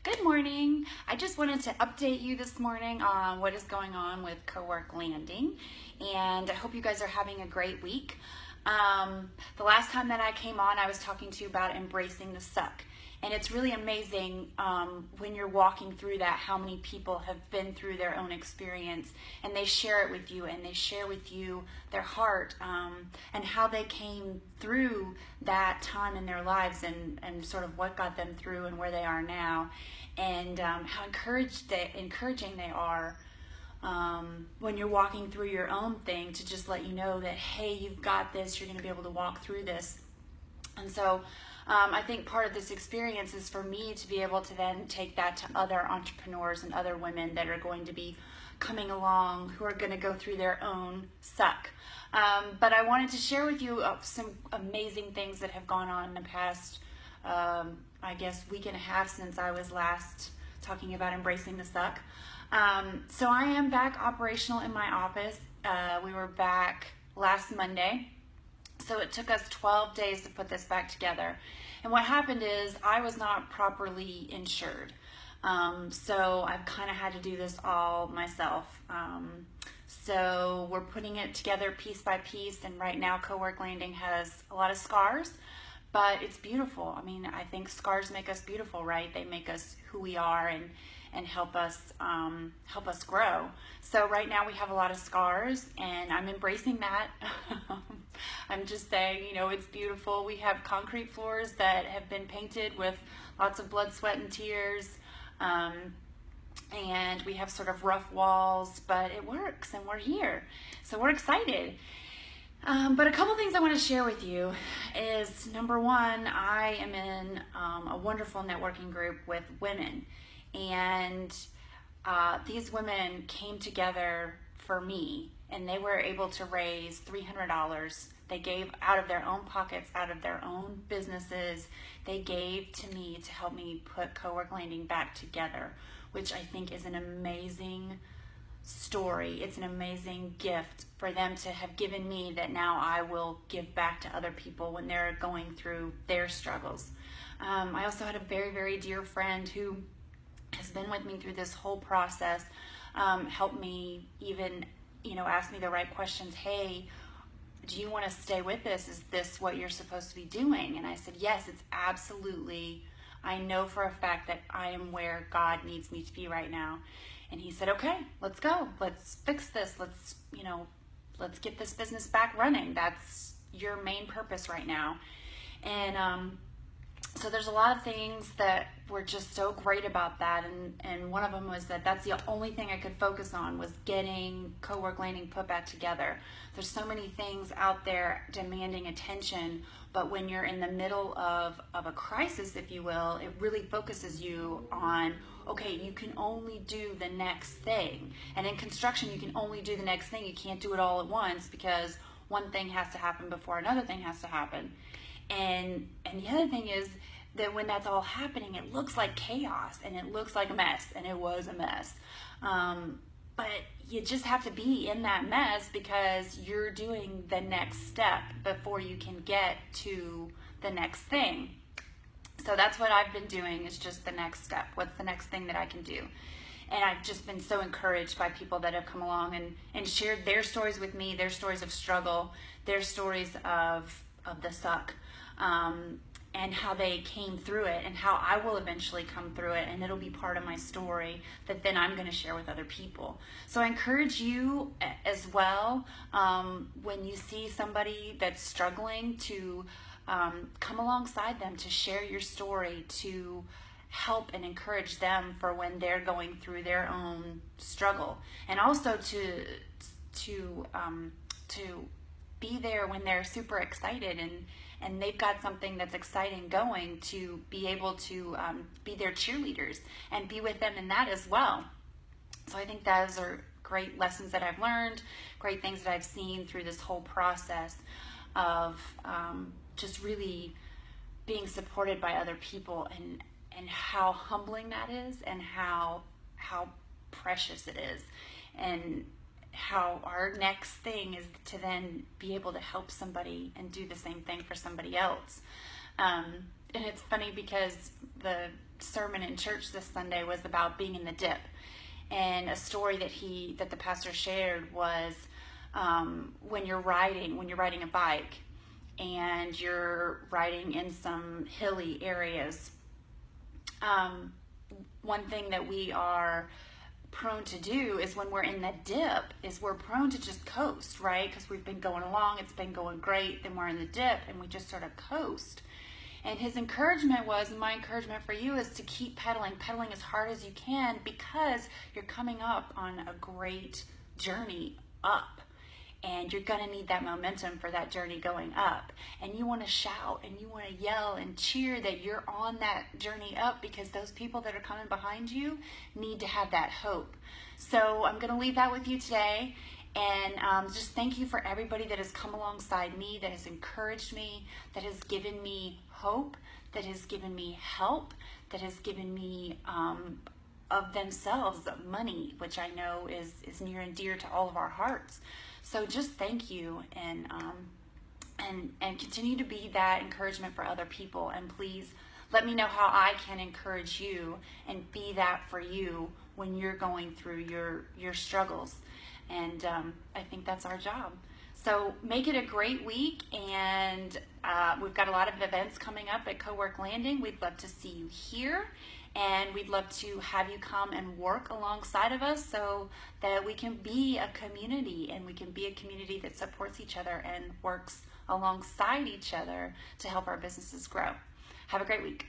Good morning. I just wanted to update you this morning on what is going on with CoWork Landing, and I hope you guys are having a great week. The last time that I came on, I was talking to you about embracing the suck, and it's really amazing when you're walking through that how many people have been through their own experience, and they share it with you, and they share with you their heart and how they came through that time in their lives and sort of what got them through and where they are now, and how encouraging they are when you're walking through your own thing, to just let you know that, hey, you've got this, you're going to be able to walk through this. And so I think part of this experience is for me to be able to then take that to other entrepreneurs and other women that are going to be coming along, who are going to go through their own suck. But I wanted to share with you some amazing things that have gone on in the past, I guess, week and a half since I was last talking about embracing the suck. So I am back operational in my office. We were back last Monday. So it took us 12 days to put this back together. And what happened is I was not properly insured. So I've kind of had to do this all myself. So we're putting it together piece by piece. And right now CoWork Landing has a lot of scars, but it's beautiful. I mean, I think scars make us beautiful, right? They make us who we are and help us grow. So right now we have a lot of scars, and I'm embracing that. I'm just saying, you know, it's beautiful. We have concrete floors that have been painted with lots of blood, sweat, and tears. And we have sort of rough walls, but it works, and we're here. So we're excited. But a couple things I want to share with you is, number one, I am in a wonderful networking group with women. And these women came together for me, and they were able to raise $300. They gave out of their own pockets, out of their own businesses. They gave to me to help me put CoWork Landing back together, which I think is an amazing story. It's an amazing gift for them to have given me, that now I will give back to other people when they're going through their struggles. I also had a very, very dear friend who has been with me through this whole process, helped me even, ask me the right questions. Hey, do you want to stay with this? Is this what you're supposed to be doing? And I said, yes, it's absolutely. I know for a fact that I am where God needs me to be right now. And he said, okay, let's go. Let's fix this. Let's get this business back running. That's your main purpose right now. And so there's a lot of things that were just so great about that, and one of them was that that's the only thing I could focus on, was getting CoWork Landing put back together. There's so many things out there demanding attention, but when you're in the middle of a crisis, if you will, it really focuses you on, okay, you can only do the next thing. And in construction, you can only do the next thing. You can't do it all at once, because one thing has to happen before another thing has to happen. And the other thing is that when that's all happening, it looks like chaos, and it looks like a mess, and it was a mess. But you just have to be in that mess, because you're doing the next step before you can get to the next thing. So that's what I've been doing, is just the next step. What's the next thing that I can do? And I've just been so encouraged by people that have come along and shared their stories with me, their stories of struggle, their stories of the suck, and how they came through it, and how I will eventually come through it, and it'll be part of my story that then I'm going to share with other people. So I encourage you as well, when you see somebody that's struggling, to come alongside them, to share your story, to help and encourage them for when they're going through their own struggle, and also to be there when they're super excited and they've got something that's exciting going, to be able to be their cheerleaders and be with them in that as well. So I think those are great lessons that I've learned, great things that I've seen through this whole process of just really being supported by other people, and how humbling that is, and how precious it is, and how our next thing is to then be able to help somebody and do the same thing for somebody else. And it's funny, because sermon in church this Sunday was about being in the dip. And a story that the pastor shared was when you're riding a bike and you're riding in some hilly areas. One thing that we are prone to do is when we're in that dip is we're prone to just coast, right? Because we've been going along, it's been going great, then we're in the dip and we just sort of coast. And his encouragement was, and my encouragement for you is to keep pedaling as hard as you can, because you're coming up on a great journey up. And you're going to need that momentum for that journey going up. And you want to shout and you want to yell and cheer that you're on that journey up, because those people that are coming behind you need to have that hope. So I'm going to leave that with you today. And just thank you for everybody that has come alongside me, that has encouraged me, that has given me hope, that has given me help, that has given me of themselves money, which I know is near and dear to all of our hearts. So just thank you, and continue to be that encouragement for other people. And please let me know how I can encourage you and be that for you when you're going through your struggles. And I think that's our job. So make it a great week, and we've got a lot of events coming up at CoWork Landing. We'd love to see you here, and we'd love to have you come and work alongside of us so that we can be a community, and we can be a community that supports each other and works alongside each other to help our businesses grow. Have a great week.